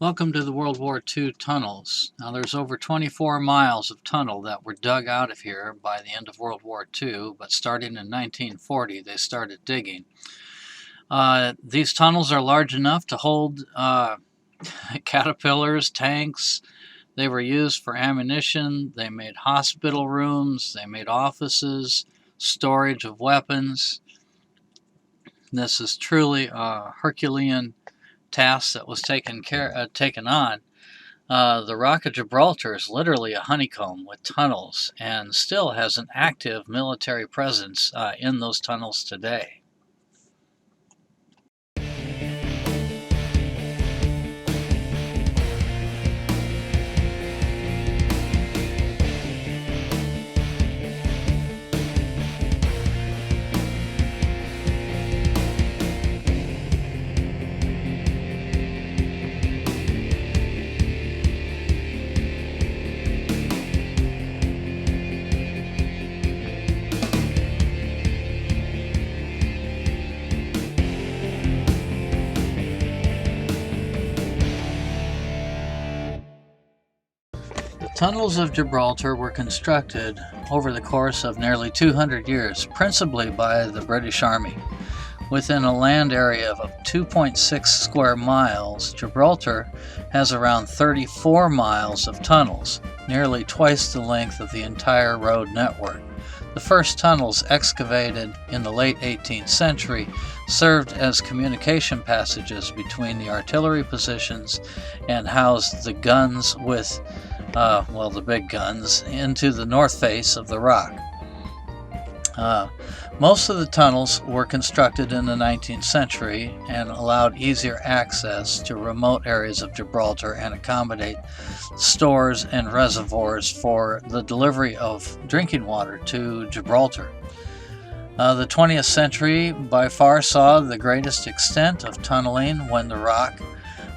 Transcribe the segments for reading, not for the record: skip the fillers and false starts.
Welcome to the World War II tunnels. Now there's over 24 miles of tunnel that were dug out of here by the end of World War II, but starting in 1940 they started digging. These tunnels are large enough to hold caterpillars, tanks. They were used for ammunition. They made hospital rooms. They made offices, storage of weapons. This is truly a Herculean task that was taken on. The Rock of Gibraltar is literally a honeycomb with tunnels and still has an active military presence in those tunnels today. The tunnels of Gibraltar were constructed over the course of nearly 200 years, principally by the British Army. Within a land area of 2.6 square miles, Gibraltar has around 34 miles of tunnels, nearly twice the length of the entire road network. The first tunnels, excavated in the late 18th century, served as communication passages between the artillery positions and housed the guns with the big guns, into the north face of the rock. Most of the tunnels were constructed in the 19th century and allowed easier access to remote areas of Gibraltar and accommodate stores and reservoirs for the delivery of drinking water to Gibraltar. The 20th century by far saw the greatest extent of tunneling when the rock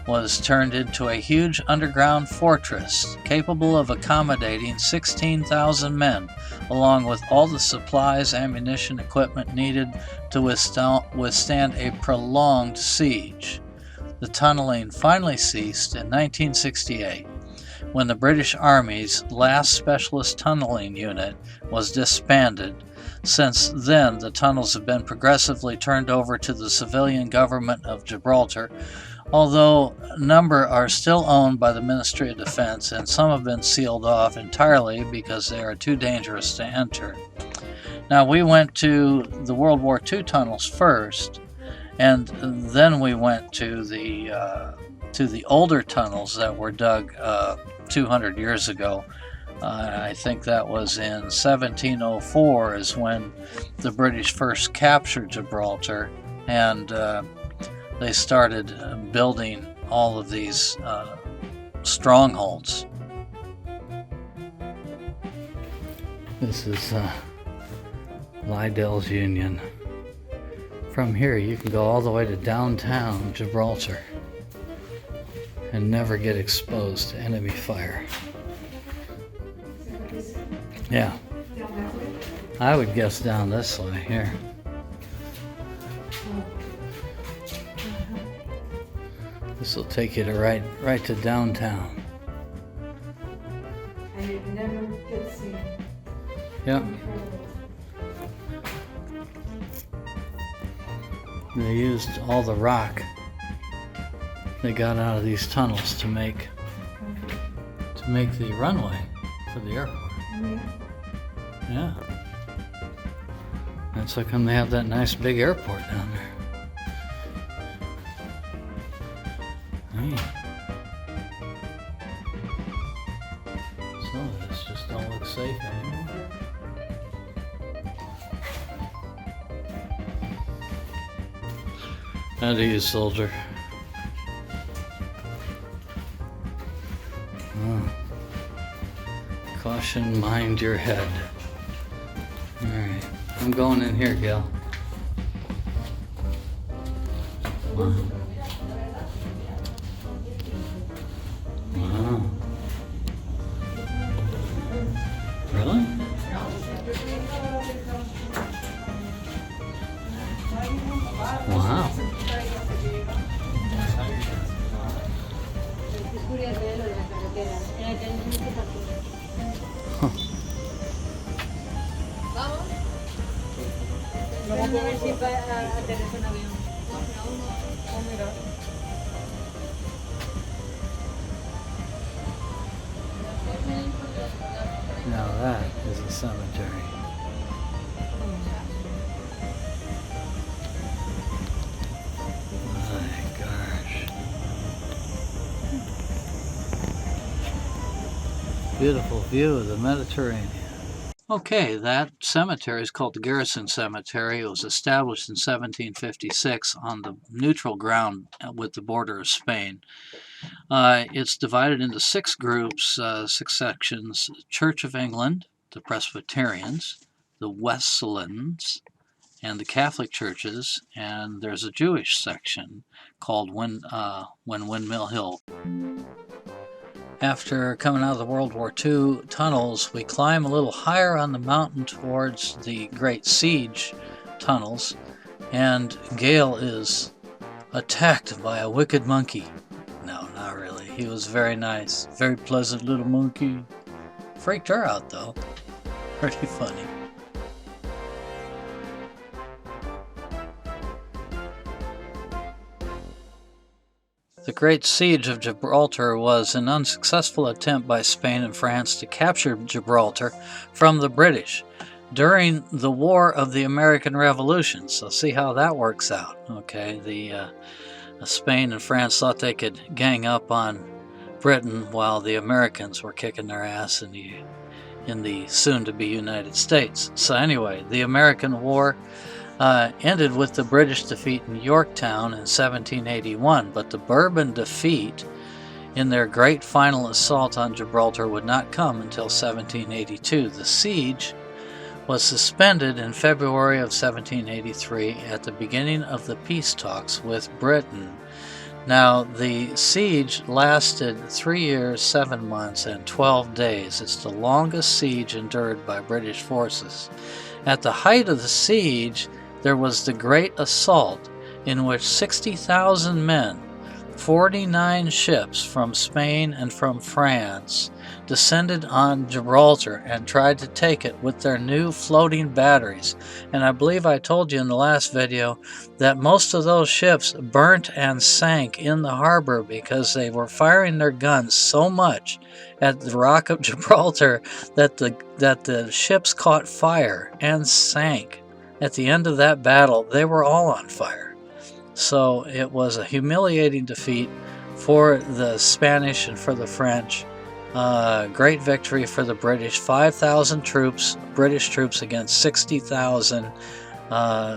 was turned into a huge underground fortress capable of accommodating 16,000 men, along with all the supplies, ammunition, equipment needed to withstand a prolonged siege. The tunneling finally ceased in 1968, when the British Army's last specialist tunneling unit was disbanded. Since then, the tunnels have been progressively turned over to the civilian government of Gibraltar, although a number are still owned by the Ministry of Defense, and some have been sealed off entirely because they are too dangerous to enter. Now, we went to the World War II tunnels first, and then we went to the older tunnels that were dug 200 years ago. I think that was in 1704 is when the British first captured Gibraltar, and they started building all of these strongholds. This is Lydell's Union. From here you can go all the way to downtown Gibraltar and never get exposed to enemy fire. Yeah, I would guess down this way here. This will take you to right to downtown. And it never gets seen. Yeah. They used all the rock they got out of these tunnels to make the runway for the airport. Yeah. That's how come they have that nice big airport down there. Some of this just don't look safe anymore. How do you, soldier? Oh. Caution, mind your head. Alright, I'm going in here, gal. Wow. Wow. Really? Wow. Now that is a cemetery. My gosh. Beautiful view of the Mediterranean. Okay, that cemetery is called the Garrison Cemetery. It was established in 1756 on the neutral ground with the border of Spain. It's divided into 6 groups, 6 sections: Church of England, the Presbyterians, the Wesleyans, and the Catholic churches, and there's a Jewish section called Windmill Hill. After coming out of the World War II tunnels, we climb a little higher on the mountain towards the Great Siege tunnels, and Gale is attacked by a wicked monkey. No, not really. He was very nice. Very pleasant little monkey. Freaked her out, though. Pretty funny. The Great Siege of Gibraltar was an unsuccessful attempt by Spain and France to capture Gibraltar from the British during the War of the American Revolution. So see how that works out. Okay, Spain and France thought they could gang up on Britain while the Americans were kicking their ass in the soon-to-be United States. So anyway, the American War ended with the British defeat in Yorktown in 1781, but the Bourbon defeat in their great final assault on Gibraltar would not come until 1782. The siege was suspended in February of 1783 at the beginning of the peace talks with Britain. Now, the siege lasted 3 years, 7 months, and 12 days. It's the longest siege endured by British forces. At the height of the siege, there was the Great Assault, in which 60,000 men, 49 ships from Spain and from France, descended on Gibraltar and tried to take it with their new floating batteries. And I believe I told you in the last video that most of those ships burnt and sank in the harbor because they were firing their guns so much at the Rock of Gibraltar that the ships caught fire and sank. At the end of that battle, they were all on fire. So it was a humiliating defeat for the Spanish and for the French. Great victory for the British. 5,000 troops, British troops against 60,000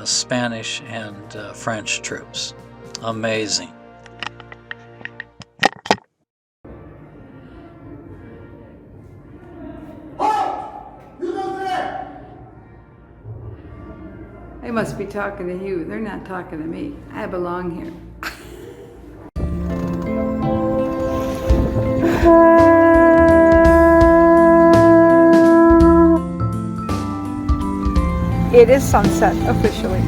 Spanish and French troops. Amazing. They must be talking to you. They're not talking to me. I belong here. It is sunset officially.